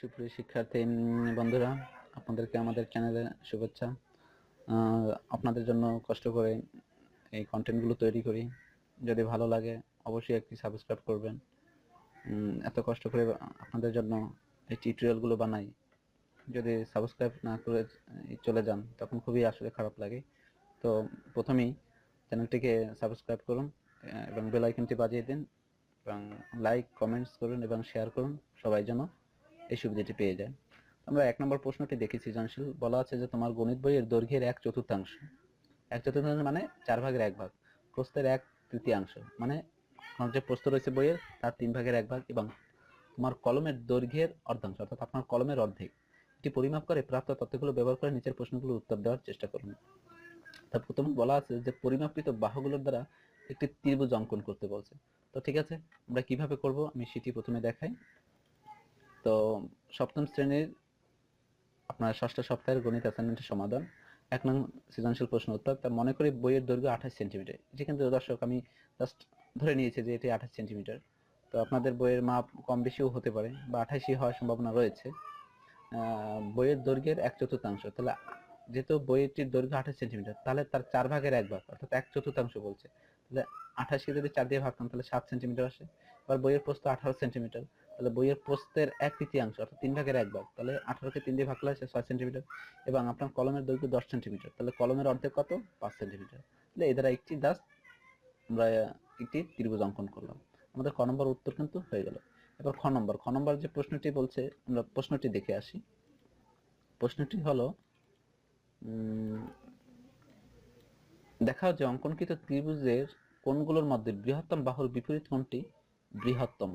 সুপ্রিয় শিক্ষার্থী বন্ধুরা, আপনাদেরকে আমাদের চ্যানেলে শুভেচ্ছা। আপনাদের জন্য কষ্ট করে এই কন্টেন্টগুলো তৈরি করি। যদি ভালো লাগে অবশ্যই একটি সাবস্ক্রাইব করবেন। এত কষ্ট করে আপনাদের জন্য এই টিউটোরিয়ালগুলো বানাই, যদি সাবস্ক্রাইব না করে চলে যান তখন খুবই আসলে খারাপ লাগে। তো প্রথমেই চ্যানেলটিকে সাবস্ক্রাইব করুন এবং বেল আইকনটি বাজিয়ে দিন এবং লাইক কমেন্টস করুন এবং শেয়ার করুন, সবাই যেন এই সুবিধাটি পেয়ে যায়। আমরা 1 নম্বর প্রশ্নটি দেখি সৃজনশীল। বলা আছে যে তোমার গণিত বইয়ের দৈর্ঘ্যের 1/4 1/4 মানে 4 ভাগের 1 ভাগ, প্রস্থের 1/3 মানে আমার যে প্রস্থ রয়েছে বইয়ের তার 3 ভাগের 1 ভাগ এবং তোমার কলমের দৈর্ঘ্যের অর্ধাংশ অর্থাৎ আপনার কলমের অর্ধেক এটি পরিমাপ করে প্রাপ্ত তথ্যগুলো ব্যবহার করে নিচের প্রশ্নগুলোর উত্তর দেওয়ার চেষ্টা করুন। তা প্রথমে বলা আছে যে পরিমাপকৃত বাহুগুলোর দ্বারা একটি ত্রিভুজ অঙ্কন করতে বলছে। তো ঠিক আছে, আমরা কিভাবে করব আমি সেটি প্রথমে দেখাই। তো সপ্তম শ্রেণীর আপনার ষষ্ঠ সপ্তাহের গণিত অ্যাসাইনমেন্টের সমাধান 1 নং সৃজনশীল প্রশ্ন উত্তর। তা মনে করি বইয়ের দৈর্ঘ্য 28 সেন্টিমিটার। এটি কিন্তু দর্শক আমি জাস্ট ধরে নিয়েছি যে এটি 28 সেন্টিমিটার। তো আপনাদের বইয়ের মাপ কম বেশিও হতে পারে বা 28ই হওয়ার সম্ভাবনা রয়েছে। বইয়ের দৈর্ঘ্যের 1/4, তাহলে যেহেতু বইটির দৈর্ঘ্য 28 সেন্টিমিটার তাহলে তার 4 ভাগের 1 ভাগ অর্থাৎ 1/4 বলছে। তাহলে 28 কে যদি 4 দিয়ে ভাগ করেন তাহলে 7 সেন্টিমিটার আসে। এবার বইয়ের প্রস্থ 18 সেন্টিমিটার, তাহলে বইয়ের প্রস্থের 1/3 অর্থাৎ 3 ভাগের 1 ভাগ, তাহলে 18 কে 3 দিয়ে ভাগ করলে আসে 6 সেন্টিমিটার। এবং আপনার কলমের দৈর্ঘ্য 10 সেন্টিমিটার, তাহলে কলমের অর্ধেক কত? 5 সেন্টিমিটার। তাহলে এই দ্বারা একটি জাস্ট আমরা একটি ত্রিভুজ অঙ্কন করলাম। আমাদের খ নম্বর উত্তর কিন্তু হয়ে গেল। এবার খ নম্বর যে প্রশ্নটি বলছে আমরা প্রশ্নটি দেখে আসি। প্রশ্নটি হলো দেখাও যে অঙ্কনকৃত ত্রিভুজের কোণগুলোর মধ্যে বৃহত্তম বাহুর বিপরীত কোণটি বৃহত্তম।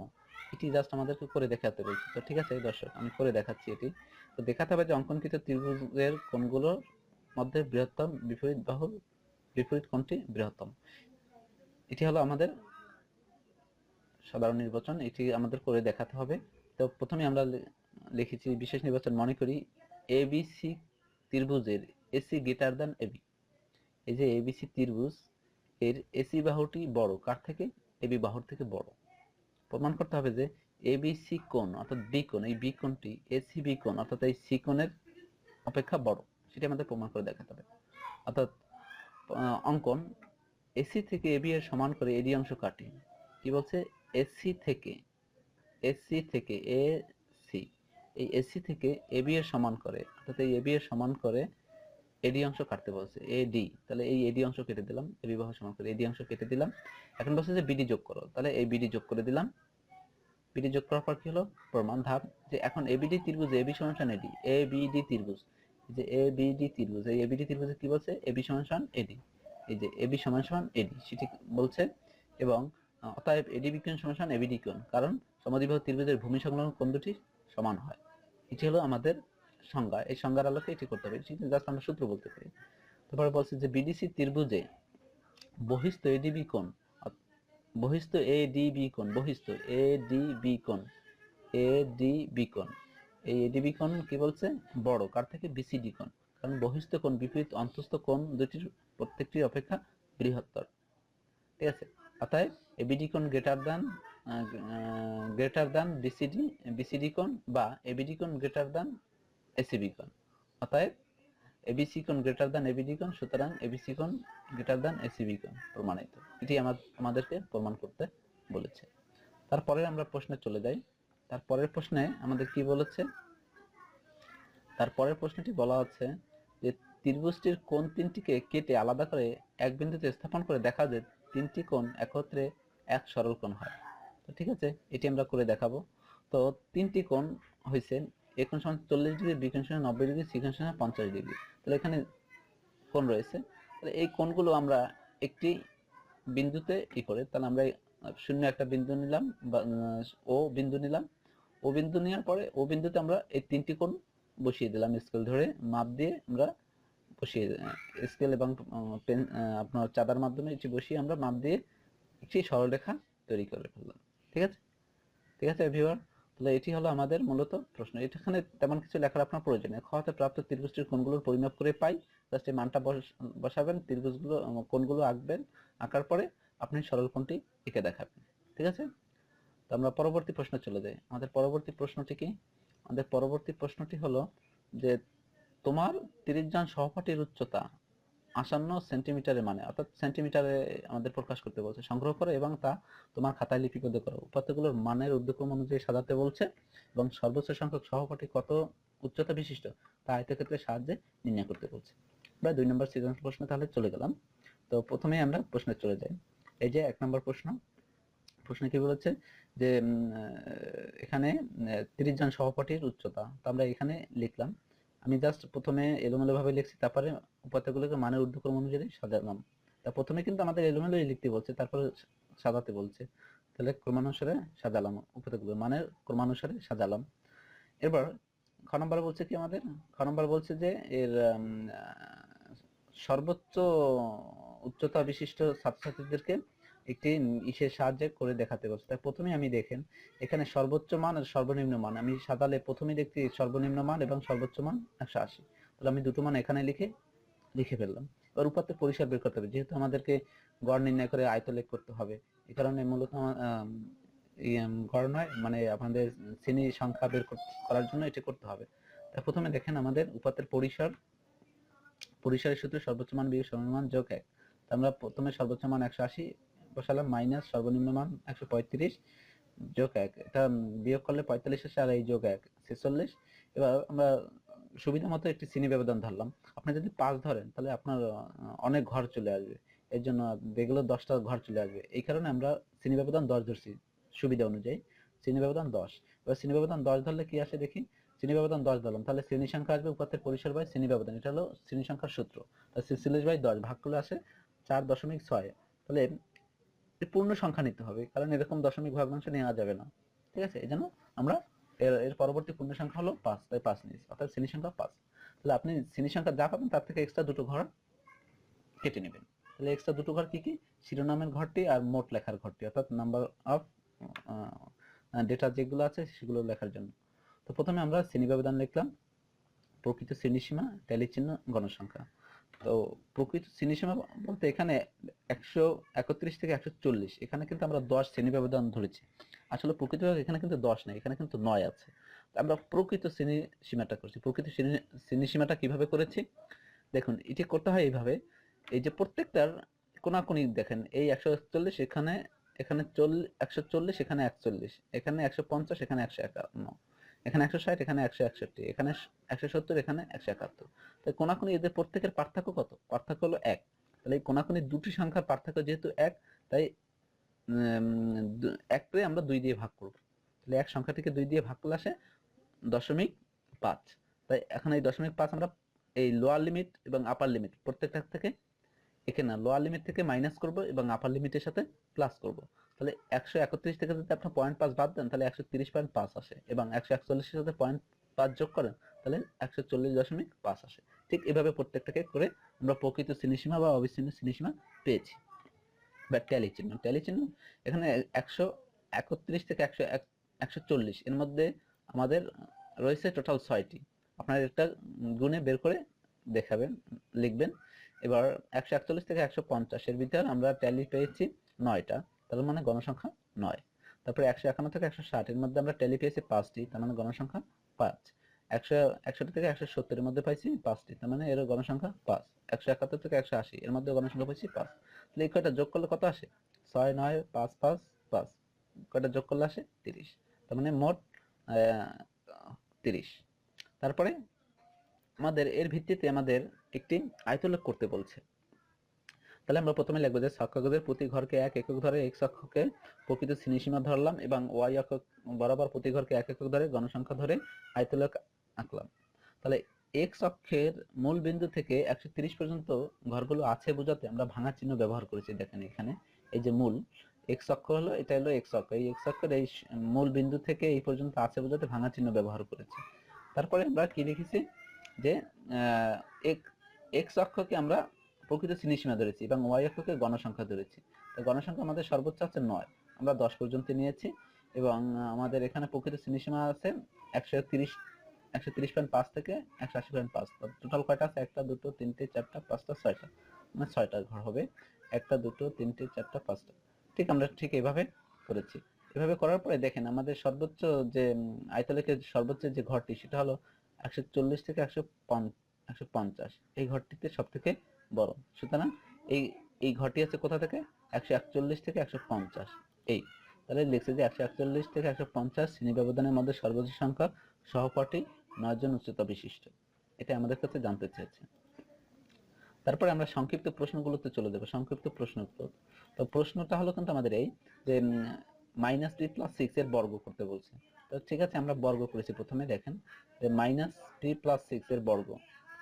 এটি জাস্ট আমাদেরকে করে দেখাতে বলছে। তো ঠিক আছে দর্শক, আমি করে দেখাচ্ছি এটি। তো দেখাতে হবে যে অঙ্কনকৃত ত্রিভুজের কোণগুলোর মধ্যে বৃহত্তম বিপরীত বাহুর বিপরীত কোণটি বৃহত্তম। এটি হলো আমাদের সাধারণ নির্বাচন, এটি আমাদের করে দেখাতে হবে। তো প্রথমে আমরা লিখেছি বিশেষ নির্বাচন। মনে করি এবিসি ত্রিভুজের এসি গ্রেটার দ্যান এবি। এই যে এবিসি ত্রিভুজ এর এসি বাহুটি বড় কার থেকে? এবি বাহুর থেকে বড়। প্রমাণ করতে হবে যে এবিসি কোণ অর্থাৎ বি কোণ, এই বি কোণটি এসি বি কোণ অর্থাৎ এই সি কোণের অপেক্ষা বড়, সেটি আমাদের প্রমাণ করে দেখাতে হবে। অর্থাৎ অঙ্কন এসি থেকে এবি এর সমান করে এডি অংশ কাটি। কি বলছে? এসি থেকে এ সি, এই এসি থেকে এবি এর সমান করে অর্থাৎ এই এবি এর সমান করে এডি অংশ কাটতে বলছে, এডি। তাহলে এই এডি অংশ কেটে দিলাম, এবি বাহু সমান করে এডি অংশ কেটে দিলাম। এখন বলছে যে বিডি যোগ করো, তাহলে এই বিডি যোগ করে দিলাম। বিডি যোগ করার পর কি হলো? প্রমাণ ধাপ যে এখন এবিডি ত্রিভুজ এবি সমান এডি, এবিডি ত্রিভুজ, যে এবিডি ত্রিভুজ, এই এবিডি ত্রিভুজে কি বলছে? এবি সমান এডি, এই যে এবি সমান এডি সেটি বলছে। এবং অতএব এডি বিকোণ সমান এবিডি কোণ, কারণ সমদ্বিবাহু ত্রিভুজের ভূমি সংলগ্ন কোণ দুটি সমান হয়। এটি হলো আমাদের সংজ্ঞা। এই সংজ্ঞার আলোকে এটি করতে হবে, এটি জাস্ট আমরা সূত্র বলতে পারি। তারপরে বলছে যে বিডিসি ত্রিভুজে বহিস্থ এডিবি কোণ, বহিস্থ এডিবি কোণ, বহিস্থ এডিবি কোণ, এডিবি কোণ, এই এডিবি কোণ কি বলছে? বড় কার থেকে? বিসিডি কোণ, কারণ বহিস্থ কোণ বিপরীত অন্তস্থ কোণ দুটির প্রত্যেকটি অপেক্ষা বৃহত্তর। ঠিক আছে, অতএব এবিডি কোণ গ্রেটার দ্যান বিসিডি কোণ বা এবিডি কোণ গ্রেটার দ্যান এসিবি কোণ। অতএব এবিসি কোণ গ্রেটার দ্যান এবিডি কোণ, সুতরাং এবিসি কোণ গ্রেটার দ্যান এসিবি কোণ প্রমাণিত। এটি আমাদেরকে প্রমাণ করতে বলেছে। তারপরে আমরা প্রশ্নে চলে যাই। তারপরের প্রশ্নে আমাদের কি বলেছে? তারপরের প্রশ্নটি বলা হচ্ছে যে ত্রিভুজটির কোণ তিনটিকে কেটে আলাদা করে এক বিন্দুতে স্থাপন করে দেখা যায় তিনটি কোণ একত্রে এক সরল কোণ হয়। তো ঠিক আছে, এটি আমরা করে দেখাবো। তো তিনটি কোণ হয়েছে, এ কোণ সমান 40 ডিগ্রি, বি কোণ সমান 90 ডিগ্রি, সি কোণ সমান 50 ডিগ্রি। তাহলে এখানে কোণ রয়েছে, তাহলে এই কোণগুলো আমরা একটি বিন্দুতে করে, তাহলে আমরা শূন্য একটা বিন্দু নিলাম বা ও বিন্দু নিলাম। ও বিন্দু নেওয়ার পরে ও বিন্দুতে আমরা এই তিনটি কোণ বসিয়ে দিলাম, স্কেল ধরে মাপ দিয়ে আমরা বসিয়ে, স্কেল এবং পেন আপনার চাঁদার মাধ্যমে এটি বসিয়ে আমরা মাপ দিয়ে একটি সরলরেখা তৈরি করে ফেললাম। ঠিক আছে, ঠিক আছে ভিউয়ার, তাহলে এটি হলো আমাদের মূলত প্রশ্ন। এখানে তেমন কিছু লেখার আপনার প্রয়োজন নেই। খ হতে প্রাপ্ত ত্রিভুজটির কোণগুলোর পরিমাপ করে পাই, জাস্ট এই মানটা বসাবেন, ত্রিভুজগুলো কোণগুলো আঁকবেন, আঁকার পরে আপনি সরল কোণটি এঁকে দেখাবেন। ঠিক আছে, তো আমরা পরবর্তী প্রশ্নে চলে যাই। আমাদের পরবর্তী প্রশ্নটি কি? আমাদের পরবর্তী প্রশ্নটি হলো যে তোমার 30 জন সহপাঠীর উচ্চতা 58 সেন্টিমিটারে মানে অর্থাৎ সেন্টিমিটারে আমাদের প্রকাশ করতে বলছে। সংগ্রহ করো এবং তা তোমার খাতায় লিপিবদ্ধ করো। উপাত্তগুলোর মানের ঊর্ধ্বক্রম অনুযায়ী সাজাতে বলছে এবং সর্বোচ্চ সংখ্যক সহপাঠী কত উচ্চতা বিশিষ্ট তা আয়তক্ষেত্রের সাহায্যে নির্ণয় করতে বলছে। আমরা 2 নম্বর সৃজনশীল প্রশ্নে তাহলে চলে গেলাম। তো প্রথমেই আমরা প্রশ্নে চলে যাই। এই যে 1 নম্বর প্রশ্নে কি বলেছে যে এখানে 30 জন সহপাঠীর উচ্চতা, তো আমরা এখানে লিখলাম। আমি জাস্ট প্রথমে এলোমেলোভাবে লিখছি, তারপরে উপাত্তগুলোকে মানের ঊর্ধ্বক্রম অনুযায়ী সাজালাম। তা প্রথমে কিন্তু আমাদের এলোমেলোই লিখতে বলছে, তারপরে সাজাতে বলছে, তাহলে ক্রমানুসারে সাজালাম, উপাত্তগুলো মানের ক্রমানুসারে সাজালাম। এবার খ নম্বরে বলছে কি আমাদের, খ নম্বর বলছে যে এর সর্বোচ্চ উচ্চতা বিশিষ্ট ছাত্রছাত্রীদেরকে একটি ইসের সাহায্যে করে দেখাতে বলছে। তাই প্রথমে আমি দেখেন এখানে সর্বোচ্চ মান আর সর্বনিম্ন মান আমি সাজালে প্রথমে দেখছি সর্বনিম্ন মান এবং সর্বোচ্চ মান 180, তাহলে আমি দুটো মান এখানে লিখে ফেললাম। এবার উপাত্তের পরিসর বের করতে হবে, যেহেতু আমাদেরকে গড় নির্ণয় করে আয়তলেখ করতে হবে, এই কারণে মূলত গড় নয় মানে আমাদের শ্রেণী সংখ্যা বের করার জন্য এটা করতে হবে। তাই প্রথমে দেখেন আমাদের উপাত্তের পরিসরের সূত্রে সর্বোচ্চ মান বিয়োগ সর্বনিম্ন মান যোগ 1। আমরা প্রথমে সর্বোচ্চ মান 180 বসালাম মাইনাস সর্বনিম্ন মান 135 যোগ 1, এটা বিয়োগ করলে 45 আসে আর এই যোগ 1 46। এবার আমরা সুবিধা মতো একটি শ্রেণী ব্যবধান ধরলাম। আপনি যদি 5 ধরেন তাহলে আপনার অনেক ঘর চলে আসবে, এর জন্য দেখলে 10টা ঘর চলে আসবে, এই কারণে আমরা শ্রেণী ব্যবধান 10 ধরছি সুবিধা অনুযায়ী। শ্রেণী ব্যবধান 10, এবার শ্রেণী ব্যবধান 10 ধরলে কি আসে দেখি, শ্রেণী ব্যবধান 10 ধরলাম, তাহলে শ্রেণী সংখ্যা আসবে উপাত্তের পরিসর বাই শ্রেণী ব্যবধান, এটা হলো শ্রেণী সংখ্যার সূত্র। তাহলে 46/10 ভাগ করলে আসে 4.6। তাহলে পূর্ণ সংখ্যা নিতে হবে, কারণ এরকম দশমিক ভগ্নাংশ নেওয়া যাবে না, ঠিক আছে? এই জন্য আমরা এর পরবর্তী পূর্ণ সংখ্যা হলো 5, তাই 5 নিয়েছি, অর্থাৎ শ্রেণী সংখ্যা 5। তাহলে আপনি শ্রেণী সংখ্যা যা পাবেন তার থেকে এক্সট্রা দুটো ঘর কেটে নেবেন। তাহলে এক্সট্রা দুটো ঘর কি কি, শিরোনামের ঘরটি আর মোট লেখার ঘরটি, অর্থাৎ নাম্বার অফ ডেটা যেগুলো আছে সেগুলো লেখার জন্য। তো প্রথমে আমরা শ্রেণী ব্যবধান লিখলাম, প্রকৃত শ্রেণীসীমা ট্যালি চিহ্ন গণসংখ্যা। তো প্রকৃত শ্রেণীসীমা বলতে এখানে 131 থেকে 140, এখানে কিন্তু আমরা 10 শ্রেণী ব্যবধান ধরেছি। আসলে প্রকৃতভাবে এখানে কিন্তু 10 নেই, এখানে কিন্তু 9 আছে। আমরা প্রকৃত শ্রেণী সীমাটা করছি। প্রকৃত শ্রেণী সীমাটা কিভাবে করেছি দেখুন, এটি করতে হয় এইভাবে, এই যে প্রত্যেকটার কোনাকুনি দেখেন, এই 141 এখানে 140, এখানে 41, এখানে 150, এখানে 151, এখানে 160, এখানে 161, এখানে 170, এখানে 171। তাই কোনাকুনি এদের প্রত্যেকের পার্থক্য কত? পার্থক্য হলো 1। তাহলে এই কোনাকুনি দুটি সংখ্যার পার্থক্য যেহেতু 1, তাই 1কে আমরা 2 দিয়ে ভাগ করব। তাহলে 1 সংখ্যাটিকে 2 দিয়ে ভাগ করলে আসে 0.5। তাই এখন এই 0.5 আমরা এই লোয়ার লিমিট এবং আপার লিমিট প্রত্যেকটা থেকে এখানে লোয়ার লিমিট থেকে মাইনাস করব এবং আপার লিমিটের সাথে প্লাস করব। তাহলে 131 থেকে যদি আপনি 0.5 বাদ দেন তাহলে 130.5 আসে, এবং 141 এর সাথে 0.5 যোগ করেন তাহলে 140.5 আসে। ঠিক এভাবে প্রত্যেকটাকে করে আমরা প্রকৃত শ্রেণীসীমা বা অবিচ্ছিন্ন শ্রেণীসীমা পেয়েছি। বা ট্যালি চিহ্ন এখানে 131 থেকে 140 এর মধ্যে আমাদের রয়েছে টোটাল 6টি। আপনারা এটা গুণে বের করে দেখাবেন, লিখবেন। এবার 141 থেকে 150 এর ভিতর আমরা ট্যালি পেয়েছি 9টা, তার মানে গণসংখ্যা 9। তারপরে 151 থেকে 160 এর মধ্যে আমরা ট্যালি পেয়েছি 5টি, তার মানে গণসংখ্যা 5। 161 থেকে 170 এর মধ্যে পাইছি 5টি, তার মানে এর গণসংখ্যা 5। 171 থেকে 180 এর মধ্যে গণসংখ্যা পাইছি 5। তাহলে এই কয়টা যোগ করলে কত আসে? 6, 9, 5, 5, 5, কয়টা যোগ করলে আসে 30। তার মানে মোট 30। তারপরে আমাদের এর ভিত্তিতে আমাদের একটি আয়তলেখ করতে বলছে। তাহলে আমরা প্রথমে লিখবো যে ছক্কাগজের প্রতি ঘরকে 1 একক ধরে x অক্ষকে প্রকৃত শ্রেণীসীমা ধরলাম এবং y অক্ষ বরাবর প্রতি ঘরকে 1 একক ধরে গণসংখ্যা ধরে আয়তলেখ আঁকলাম। তাহলে x অক্ষের মূল বিন্দু থেকে 130 পর্যন্ত ঘরগুলো আছে বোঝাতে আমরা ভাঙা চিহ্ন ব্যবহার করেছি। দেখেন এখানে এই যে মূল x অক্ষ হলো, এটা হলো x অক্ষ, এই x অক্ষের এই মূল বিন্দু থেকে এই পর্যন্ত আছে বোঝাতে ভাঙা চিহ্ন ব্যবহার করেছি। তারপরে আমরা কি লিখেছি যে x অক্ষকে আমরা প্রকৃত শ্রেণীসীমা ধরেছি এবং y অক্ষকে গণসংখ্যা ধরেছি। তো গণসংখ্যা আমাদের সর্বোচ্চ আছে 9, আমরা 10 পর্যন্ত নিয়েছি এবং আমাদের এখানে প্রকৃত শ্রেণীসীমা আছে 130.5 থেকে 180.5। টোটাল কয়টা আছে? 1টা 2টো 3টে 4টা 5টা 6টা, মানে 6টা ঘর হবে। 1টা 2টো 3টে 4টা 5টা। ঠিক আমরা ঠিক এইভাবে করেছি। এভাবে করার পরে দেখেন আমাদের সর্বোচ্চ যে আয়তলেখের সর্বোচ্চ যে ঘরটি সেটা হলো 140 থেকে 150, এই ঘরটিতে সব থেকে বড়। সুতরাং এই এই ঘরটি আছে কোথা থেকে, 141 থেকে 150, এই তাহলে লিখছে যে 141 থেকে 150 শ্রেণী ব্যবধানের মধ্যে সর্বোচ্চ সংখ্যক সহপাঠী 9 জন উচ্চতা বিশিষ্ট। এটা আমাদের কাছে জানতে চেয়েছে। তারপরে আমরা সংক্ষিপ্ত প্রশ্নগুলোতে চলে যাব। সংক্ষিপ্ত প্রশ্নগুলো, তো প্রশ্নটা হলো কিন্তু আমাদের এই যে -3 + 6 এর বর্গ করতে বলছে। তো ঠিক আছে, আমরা বর্গ করেছি। প্রথমে দেখেন যে -3 + 6 এর বর্গ,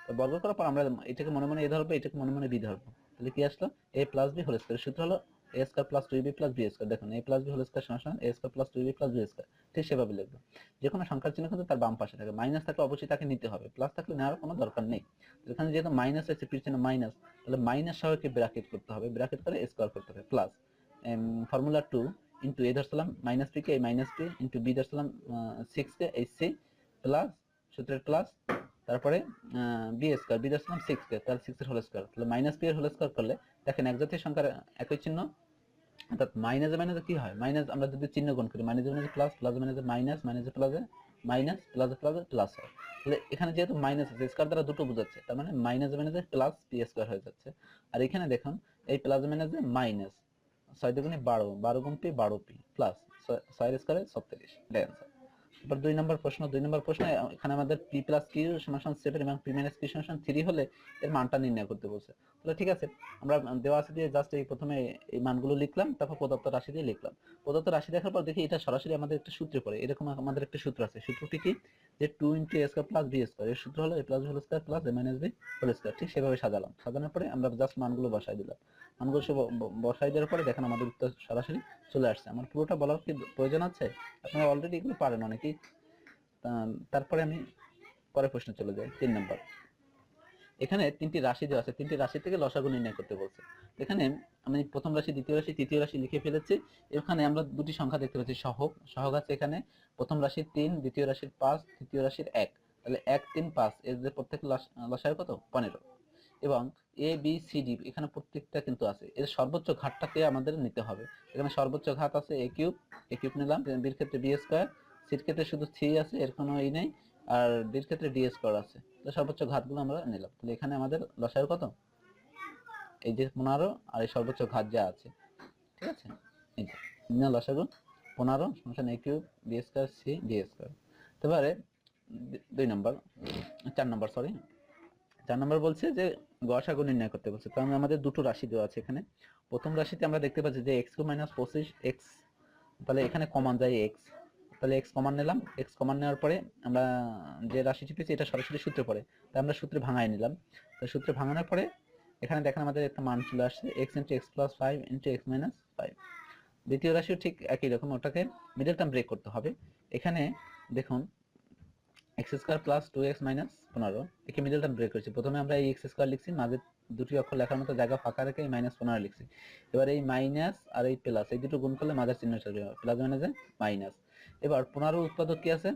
তো বর্গ করার পর আমরা এটাকে মনে মনে এ ধরবো, এটাকে মনে মনে বি ধরবো। তাহলে কি আসলো, a + b হোল স্কয়ার। সূত্র হলো a² + 2b + b²। দেখুন a + b হোল স্কয়ার সমান a² + 2b + b²। ঠিক সেভাবে লিখবো। যে কোনো সংখ্যার চিহ্ন কিন্তু তার বাম পাশে থাকে। মাইনাস থাকলে অবশ্যই তাকে নিতে হবে, প্লাস থাকলে নেওয়ার কোনো দরকার নেই। এখানে যেহেতু মাইনাস আছে, পিছনে মাইনাস, তাহলে মাইনাস সহকে ব্র্যাকেট করতে হবে, ব্র্যাকেট করে স্কয়ার করতে হবে। Plus formula 2 into a ধরছিলাম -p কে, এই -p ইনটু b ধরছিলাম 6 কে, এই c প্লাস সূত্রের প্লাস, তারপরে b² b ধরছিলাম 6 কে, তাহলে 6 এর হোল স্কয়ার। তাহলে -p এর হোল স্কয়ার করলে দেখেন এক জাতীয় সংখ্যার একই চিহ্ন, অর্থাৎ মাইনাসে মাইনাসে কি হয়, মাইনাস আমরা যদি চিহ্ন গুণ করি, মাইনাসে মাইনাসে প্লাস, প্লাসে মাইনাসে মাইনাস, মাইনাসে প্লাসে মাইনাস, প্লাসে প্লাসে প্লাস হয়। তাহলে এখানে যেহেতু মাইনাস আছে, স্কয়ার দ্বারা দুটো বোঝাচ্ছে, তার মানে মাইনাসে মাইনাসে প্লাস p² হয়ে যাচ্ছে। আর এখানে দেখুন এই প্লাসে মাইনাসে মাইনাস 6 দুগুণে 12, 12 গুণ p 12p প্লাস 6 এর স্কয়ারে 36, এটাই आंसर। এবার 2 নম্বর প্রশ্ন। 2 নম্বর প্রশ্নে এখানে আমাদের p + q = 7 এবং p - q = 3 হলে এর মানটা নির্ণয় করতে বলছে। তাহলে ঠিক আছে, আমরা দেওয়া আছে দিয়ে জাস্ট এই প্রথমে এই মানগুলো লিখলাম, তারপর প্রদত্ত রাশি দিয়ে লিখলাম। প্রদত্ত রাশি দেখার পর দেখি এটা সরাসরি আমাদের একটা সূত্রে পড়ে। এরকম আমাদের একটা সূত্র আছে। সূত্রটি কি, যে 2 * a² + b²। এর সূত্র হলো a + b whole square plus a - b whole square. ঠিক সেভাবে সাজালাম। সাজানোর পরে আমরা জাস্ট মানগুলো বসাই দিলাম। মানগুলো সব বসাই দেওয়ার পরে দেখেন আমাদের উত্তর সরাসরি চলে আসছে। আমার পুরোটা বলার কি প্রয়োজন আছে? আপনারা অলরেডি এগুলো পারেন অনেকেই। তারপরে আমি পরের প্রশ্নে চলে যাই। 3 নম্বর। এখানে 3টি রাশি দেওয়া আছে, 3টি রাশি থেকে লসাগু নির্ণয় করতে বলছে। এখানে আমি প্রথম রাশি, দ্বিতীয় রাশি, তৃতীয় রাশি লিখে ফেলেছি। এখানে আমরা দুটি সংখ্যা দেখতে পাচ্ছি, সহগ। সহগ আছে এখানে প্রথম রাশির 3, দ্বিতীয় রাশির 5, তৃতীয় রাশির 1। তাহলে 1, 3, 5 এর যে প্রত্যেক লসাগু কত, 15। এবং এ বি সি ডি এখানে প্রত্যেকটা কিন্তু আছে, এর সর্বোচ্চ ঘাতটাকে আমাদের নিতে হবে। এখানে সর্বোচ্চ ঘাত আছে a কিউব নিলাম, বির ক্ষেত্রে b স্কয়ার, সির ক্ষেত্রে শুধু 3 আছে, এর কোনো ই নেই, আর ডির ক্ষেত্রে d স্কয়ার আছে। তো সর্বোচ্চ ঘাতগুলো আমরা নিলাম। তাহলে এখানে আমাদের লসাগু কত, এই যে 15 আর এই সর্বোচ্চ ঘাত যা আছে, ঠিক আছে, এই যে নিলাম লসাগু 15 সমান a cube b square c d square. এবারে 2 নম্বর, 4 নম্বর সরি, 4 নম্বর বলছে যে গসাগু নির্ণয় করতে বলছে। কারণ আমাদের দুটো রাশি দেওয়া আছে এখানে। প্রথম রাশিতে আমরা দেখতে পাচ্ছি যে x - 25x, তাহলে এখানে কমন যায় x, তাহলে x কমন নিলাম। x কমন নেওয়ার পরে আমরা যে রাশিটি পেয়েছি এটা সরাসরি সূত্রে পড়ে, তাই আমরা সূত্রে ভাঙায় নিলাম। তো সূত্রে ভাঙানোর পরে এখানে দেখেন আমাদের একটা মান চলে আসছে, x * x + 5 * x - 5। দ্বিতীয় রাশিও ঠিক একই রকম, ওটাকে মিডল টার্ম ব্রেক করতে হবে। এখানে দেখুন x² + 2x - 15, একে মিডল টার্ম ব্রেক করেছি। প্রথমে আমরা এই x² লিখছি, মাঝে দুটি অক্ষর লেখার মতো জায়গা ফাঁকা রেখে এই -15 লিখছি। এবার এই মাইনাস আর এই প্লাস, এই দুটো গুণ করলে মাঝের চিহ্ন চলে যাবে, প্লাস মাইনাসে মাইনাস। এবার 15 উৎপাদক কি আছে,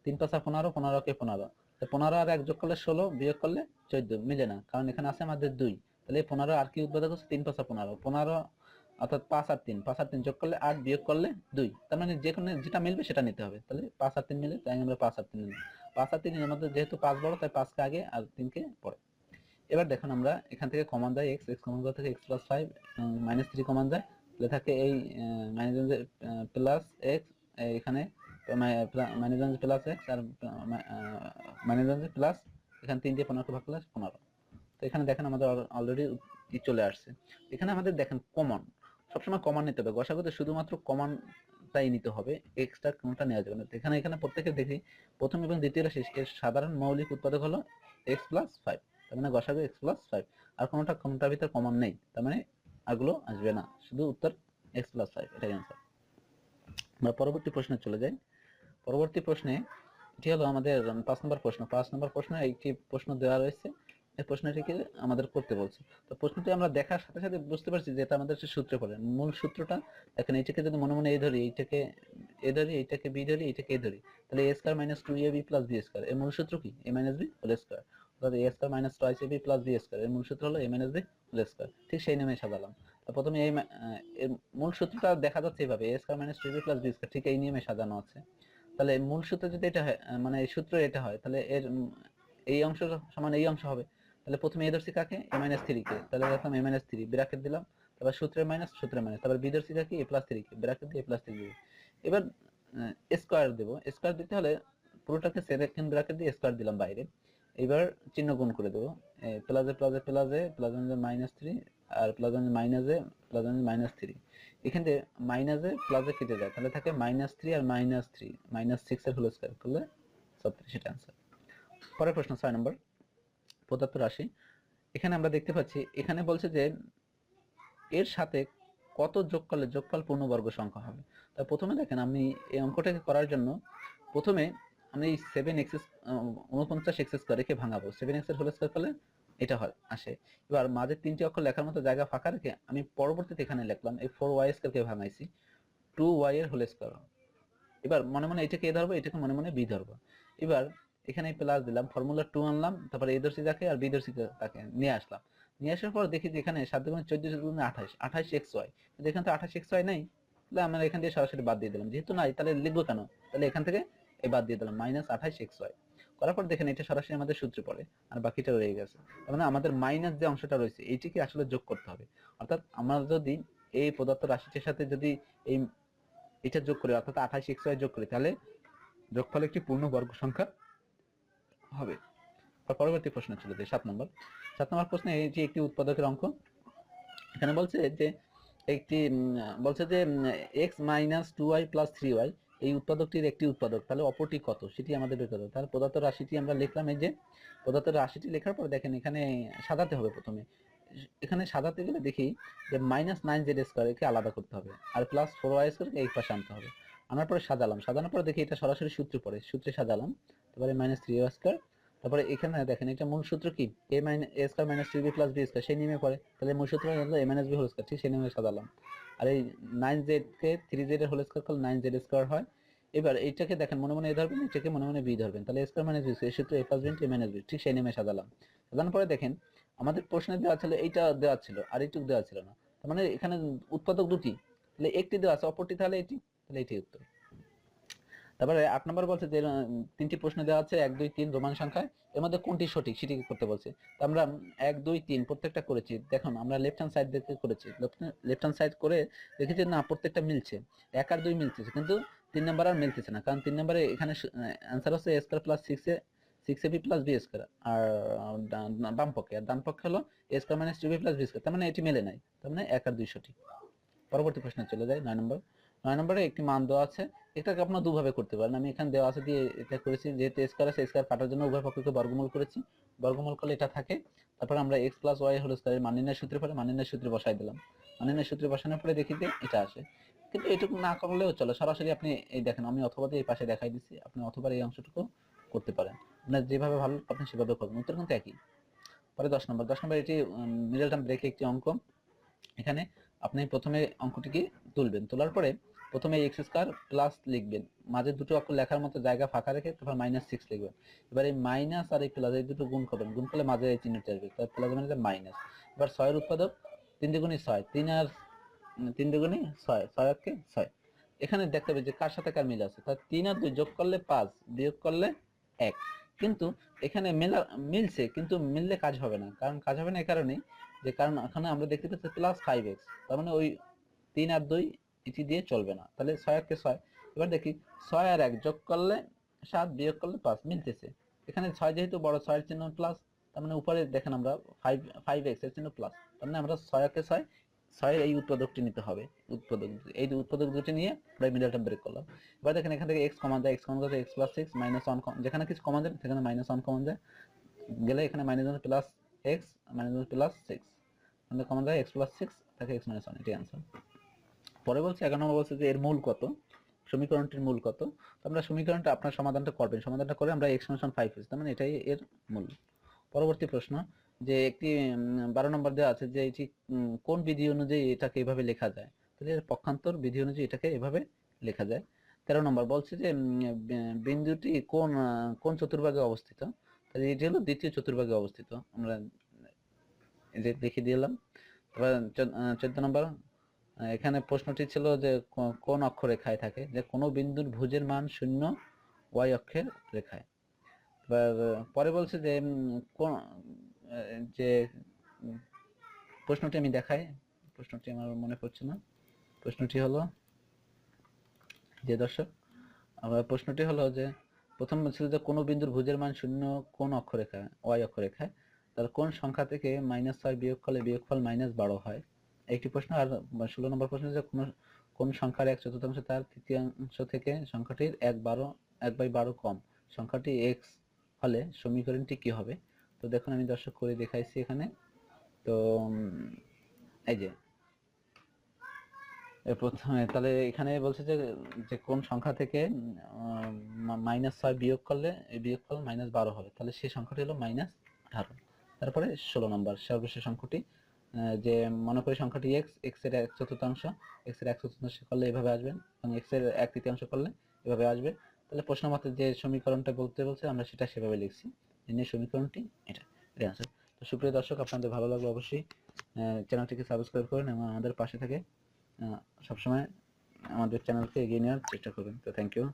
3 × 5 = 15, 15 কে 15, 15 আর 1 যোগ করলে 16, বিয়োগ করলে 14, মিলে না, কারণ এখানে আছে আমাদের 2। তাহলে 15 আর কি উৎপাদক হচ্ছে, 3 × 5 = 15, 15 অর্থাৎ 5 আর 3, 5 আর 3 যোগ করলে 8, বিয়োগ করলে 2। তার মানে যে কোনো যেটা মিলবে সেটা নিতে হবে। তাহলে 5 আর 3 মিলে, তাই আমরা 5 আর 3 নিলাম। 5 আর 3 এর মধ্যে যেহেতু 5 বড়, তাই 5 কে আগে আর 3 কে পরে। এবার দেখুন আমরা এখান থেকে কমন যায় x, x কমন থেকে x + 5 -3 কমন যায়, তাহলে থাকে এই প্লাস x, এখানে মাইনাস প্লাস x আর মাইনাস প্লাস, এখানে 3 দিয়ে 15 কে ভাগ করলে 15। তো এখানে দেখেন আমাদের অলরেডি চলে আসছে। এখানে আমাদের দেখেন কমন, সবসময় কমন নিতে হবে। গসাগুতে শুধুমাত্র কমনটাই নিতে হবে, এক্সট্রা কোনটা নেওয়া যাবে না। এখানে প্রত্যেকে দেখি প্রথম এবং দ্বিতীয় রাশি এর সাধারণ মৌলিক উৎপাদক হলো x + 5, তার মানে গসাগু x + 5, আর কোনটার ভিতর কমন নেই, তার মানে আগুলো আসবে না, শুধু উত্তর x + 5, এটাই आंसर। আমরা পরবর্তী প্রশ্নে চলে যাই। পরবর্তী প্রশ্নে এটি হলো আমাদের 5 নম্বর প্রশ্ন। 5 নম্বর প্রশ্নে একটি প্রশ্ন দেওয়া রয়েছে, এই প্রশ্নটিকে আমাদের করতে বলছে। তো প্রশ্নটি আমরা দেখার সাথে সাথে বুঝতে পারছি যে এটা আমাদের সূত্রে পড়ে। মূল সূত্রটা দেখেন, এইটাকে যদি মনে মনে a ধরি, এইটাকে a ধরি, এইটাকে b ধরি, এইটাকে a ধরি, তাহলে a² - 2ab + b²। এর মূল সূত্র কি, a - b হোল স্কয়ার। অর্থাৎ a square minus twice ab plus b square এর মূল সূত্র হলো a minus b whole square. ঠিক সেই নিয়মে সাজালাম। তো প্রথমে এর মূল সূত্রটা দেখা যাচ্ছে এইভাবে a square minus 2ab plus b square, ঠিক এই নিয়মে সাজানো আছে। তাহলে মূল সূত্র যদি এটা হয়, মানে এই সূত্র এটা হয়, তাহলে এর এই অংশ সমান এই অংশ হবে। তাহলে প্রথমে a ধরছি কাকে, a মাইনাস 3 কে, তাহলে লিখলাম a মাইনাস 3 ব্র্যাকেট দিলাম, তারপর সূত্রের মাইনাস, তারপর b ধরছি কাকে, a প্লাস 3 কে, ব্র্যাকেট দিয়ে a প্লাস 3 দিব। এবার স্কয়ার দেব, স্কয়ার দিতে হলে পুরোটাকে সেকেন্ড ব্র্যাকেট দিয়ে স্কয়ার দিলাম বাইরে। এবার চিহ্ন গুণ করে দেবো, প্লাসে প্লাসে প্লাসে প্লাস মাইনাস 3 আর প্লাস মাইনাসে প্লাস মাইনাস 3, এখান থেকে মাইনাসে প্লাসে কেটে যায়, তাহলে থাকে মাইনাস 3 আর মাইনাস 3 মাইনাস 6 এর হোল স্কয়ার করলে 36, সেটা आंसर। পরের প্রশ্ন 6 নম্বর, প্রদত্ত রাশি। এখানে আমরা দেখতে পাচ্ছি, এখানে বলছে যে এর সাথে কত যোগ করলে যোগফল পূর্ণবর্গ সংখ্যা হবে। তা প্রথমে দেখেন, আমি এই অঙ্কটাকে করার জন্য প্রথমে আমি 7x 49x স্কয়ার রেখে ভাঙাবো। 7x এর হোল স্কয়ার করলে এটা হয় আসে। এবার মাঝে তিনটি অক্ষর লেখার মতো জায়গা ফাঁকা রেখে আমি পরবর্তীতে এখানে লিখলাম এই 4y স্কয়ারকে ভাঙাইছি 2y এর হোল স্কয়ার। এবার মনে মনে এটাকে a ধরবো, এটাকে মনে মনে b ধরবো। এবার এখানে প্লাস দিলাম, ফর্মুলা 2 আনলাম, তারপরে a ধরছি যাকে আর b ধরছি তাকে নিয়ে আসলাম। নিয়ে আসার পর দেখি যে এখানে 7 গুণে 14 14 গুণে 28, 28xy, কিন্তু এখানে তো 28xy নাই, তাহলে আমরা এখান থেকে সরাসরি বাদ দিয়ে দিলাম। যেহেতু নাই তাহলে লিখবো কেন, তাহলে এখান থেকে এই বাদ দিয়ে দিলাম মাইনাস 28xy। করার পর দেখেন এটা সরাসরি আমাদের সূত্রে পড়ে, আর বাকিটা রয়ে গেছে। তার মানে আমাদের মাইনাস যে অংশটা রয়েছে এইটিকে আসলে যোগ করতে হবে। অর্থাৎ আমরা যদি এই প্রদত্ত রাশিটির সাথে যদি এই এটা যোগ করি, অর্থাৎ 28xy যোগ করি, তাহলে যোগফল একটি পূর্ণবর্গ সংখ্যা হবে। পরবর্তী প্রশ্ন চলে যাই 7 নম্বর। 7 নম্বর প্রশ্নে এই যে একটি উৎপাদকের অঙ্ক। এখানে বলছে যে একটি বলছে যে x minus 2y plus 3y এই উৎপাদকটির একটি উৎপাদক, তাহলে অপরটি কত সেটি আমাদের বের করতে হবে। তাহলে প্রদত্ত রাশিটি আমরা লিখলাম, এই যে প্রদত্ত রাশিটি লেখার পর দেখেন এখানে সাজাতে হবে। প্রথমে এখানে সাজাতে গেলে দেখি যে মাইনাস 9z স্কয়ার একে আলাদা করতে হবে, আর প্লাস 4y স্কয়ারকে এই পাশে আনতে হবে। আনার পরে সাজালাম, সাজানোর পরে দেখি এটা সরাসরি সূত্রে পড়ে, সূত্রে সাজালাম। তারপরে মাইনাস 3y স্কয়ার, তারপরে এখানে দেখেন এটা মূল সূত্র কি, a square minus 3b plus b square, সেই নিয়মে পড়ে। তাহলে মূল সূত্র হলো a minus b whole square, ঠিক সেই নিয়মে সাজালাম। আর এই 9z কে 3z এর হোল স্কয়ার করলে 9z স্কয়ার হয়। এবার এইটাকে দেখেন মনে মনে a ধরবেন, এটাকে মনে মনে b ধরবেন, তাহলে a square minus b square, এই সূত্র a plus b a minus b, ঠিক সেই নিয়মে সাজালাম। সাজানোর পরে দেখেন আমাদের প্রশ্নে দেওয়া ছিল এইটা দেওয়া ছিল, আর এইটুকু দেওয়া ছিল না। তার মানে এখানে উৎপাদক দুটি, তাহলে একটি দেওয়া আছে, অপরটি তাহলে এটি, তাহলে এটি উত্তর। তারপরে 8 নম্বর বলছে যে তিনটি প্রশ্ন দেওয়া আছে 1 2 3 রোমান সংখ্যায়, এর মধ্যে কোনটি সঠিক সেটি করতে বলছে। তো আমরা 1 2 3 প্রত্যেকটা করেছি। দেখুন আমরা লেফট হ্যান্ড সাইড দেখে করেছি, লেফট হ্যান্ড সাইড করে দেখেছি না প্রত্যেকটা মিলছে, 1 আর 2 মিলতেছে, কিন্তু 3 নাম্বার আর মিলতেছে না, কারণ 3 নম্বরে এখানে অ্যানসার হচ্ছে a square plus 6ab plus b square, আর বাম পক্ষে, আর ডান পক্ষে হলো a square minus 2b plus b square, তার মানে এটি মেলে নাই, তার মানে 1 আর 2 সঠিক। পরবর্তী প্রশ্নে চলে যায় 9 নম্বর। 9 নম্বরে একটি মান দেওয়া আছে, এটাকে আপনারা দুভাবে করতে পারেন। আমি এখানে দেওয়া আছে দিয়ে এটা করেছি, যেহেতু স্কয়ার আছে স্কয়ার কাটার জন্য উভয় পক্ষকে বর্গমূল করেছি, বর্গমূল করলে এটা থাকে। তারপর আমরা x প্লাস y হোল স্কয়ারের মান নির্ণয়ের সূত্রে পরে মান নির্ণয়ের সূত্রে বসাই দিলাম, মান নির্ণয়ের সূত্রে বসানোর পরে দেখি যে এটা আসে। কিন্তু এটুকু না করলেও চলে, সরাসরি আপনি এই দেখেন আমি অথবা দিয়ে এই পাশে দেখাই দিচ্ছি, আপনি অথবা এই অংশটুকু করতে পারেন, আপনার যেভাবে ভালো আপনি সেভাবে করবেন, উত্তর কিন্তু একই। পরে 10 নম্বর। 10 নম্বর এটি মিডল টার্ম ব্রেকে একটি অঙ্ক। এখানে আপনি প্রথমে অঙ্কটিকে তুলবেন, তোলার পরে প্রথমে এক্স স্কয়ার প্লাস লিখবেন, মাঝে দুটো অক্ষর লেখার মতো জায়গা ফাঁকা রেখে তারপর -6 লিখবেন। এবার এই মাইনাস আর এই প্লাস এই দুটো গুণ করবেন, গুণ করলে মাঝে এই চিহ্নটি আসবে, তাহলে প্লাস মানে মাইনাস। এবার 6 এর উৎপাদক 3 দুগুণে 6, 3 আর 3 দুগুণে 6, 6 আর 6। এখানে দেখতে হবে যে কার সাথে কার মিল আছে, তাহলে 3 আর 2 যোগ করলে 5, বিয়োগ করলে 1। কিন্তু এখানে মিলছে, কিন্তু মিললে কাজ হবে না, কারণ কাজ হবে না এই কারণে যে কারণ এখানে আমরা দেখতে পাচ্ছি প্লাস 5x, তার মানে ওই 3 আর 2 এটি দিয়ে চলবে না, তাহলে 6 কে 6। এবার দেখি 6 আর 1 যোগ করলে 7, বিয়োগ করলে 5, মিলতেছে। এখানে 6 যেহেতু বড়, 6 এর চিহ্ন প্লাস, তার মানে উপরে দেখেন আমরা 5x এর চিহ্ন প্লাস, তার মানে আমরা 6 কে 6, 6 এর এই উৎপাদকটি নিতে হবে। এই উৎপাদক দুটি নিয়ে আমরা মিডল টার্ম ব্রেক করলাম। এবার দেখেন এখান থেকে x কমন যায়, x কমন যায় x প্লাস 6 মাইনাস 1, যেখানে কিছু কমন যায় সেখানে -1 কমন যায়, গেলে এখানে -1 প্লাস x -1 প্লাস 6, মানে কমন যায় x প্লাস 6 থাকে x মাইনাস 1, এটাই आंसर। পরে বলছে 11 নম্বর বলছে যে এর মূল কত, সমীকরণটির মূল কত। তো আমরা সমীকরণটা আপনার সমাধানটা করবেন, সমাধানটা করে আমরা x সমান 5 পেয়েছি, তার মানে এটাই এর মূল। পরবর্তী প্রশ্ন যে একটি 12 নম্বর দেওয়া আছে যে এটি কোন বিধি অনুযায়ী এটাকে এভাবে লেখা যায়, তাহলে এর পক্ষান্তর বিধি অনুযায়ী এটাকে এভাবে লেখা যায়। 13 নম্বর বলছে যে বিন্দুটি কোন চতুর্ভাগে অবস্থিত, তো তাহলে এটি হলো দ্বিতীয় চতুর্ভাগে অবস্থিত, আমরা এই যে দেখিয়ে দিলাম। তারপর 14 নম্বর, এখানে প্রশ্নটি ছিল যে কোন অক্ষরেখায় থাকে, যে কোনো বিন্দুর ভুজের মান 0 y অক্ষের রেখায়। এবার পরে বলছে যে কোন যে প্রশ্নটি আমি দেখাই, প্রশ্নটি আমার মনে পড়ছে না। প্রশ্নটি হলো যে দর্শক, প্রশ্নটি হলো যে প্রথম ছিল যে কোনো বিন্দুর ভুজের মান 0 কোন অক্ষরেখায়, y অক্ষরেখায়, তাহলে কোন সংখ্যা থেকে -6 বিয়োগ করলে বিয়োগফল -12 হয়, একটি প্রশ্ন। আর 16 নম্বর প্রশ্ন যে কোন সংখ্যার 1/4 তার তৃতীয়াংশ থেকে সংখ্যাটির 1/12 কম, সংখ্যাটি x হলে সমীকরণটি কি হবে। তো দেখুন আমি দর্শক করে দেখাইছি এখানে। তো এই যে প্রথমে তাহলে এখানে বলছে যে কোন সংখ্যা থেকে -6 বিয়োগ করলে এই বিয়োগফল -12 হবে, তাহলে সেই সংখ্যাটি হলো -18। তারপরে 16 নম্বর সর্বশেষ অঙ্কটি, যে মনে করি সংখ্যাটি x এর 1/4, x এর 1/4 করলে এভাবে আসবে এবং x এর 1/3 করলে এভাবে আসবে। তাহলে প্রশ্ন মতে যে সমীকরণটা বলতে বলছে আমরা সেটা সেভাবে লিখছি, নির্ণয় সমীকরণটি এটা আনসার। তো সুপ্রিয় দর্শক, আপনাদের ভালো লাগলে অবশ্যই চ্যানেলটিকে সাবস্ক্রাইব করুন এবং আমাদের পাশে থেকে সবসময় আমাদের চ্যানেলকে এগিয়ে নেওয়ার চেষ্টা করবেন। তো থ্যাংক ইউ।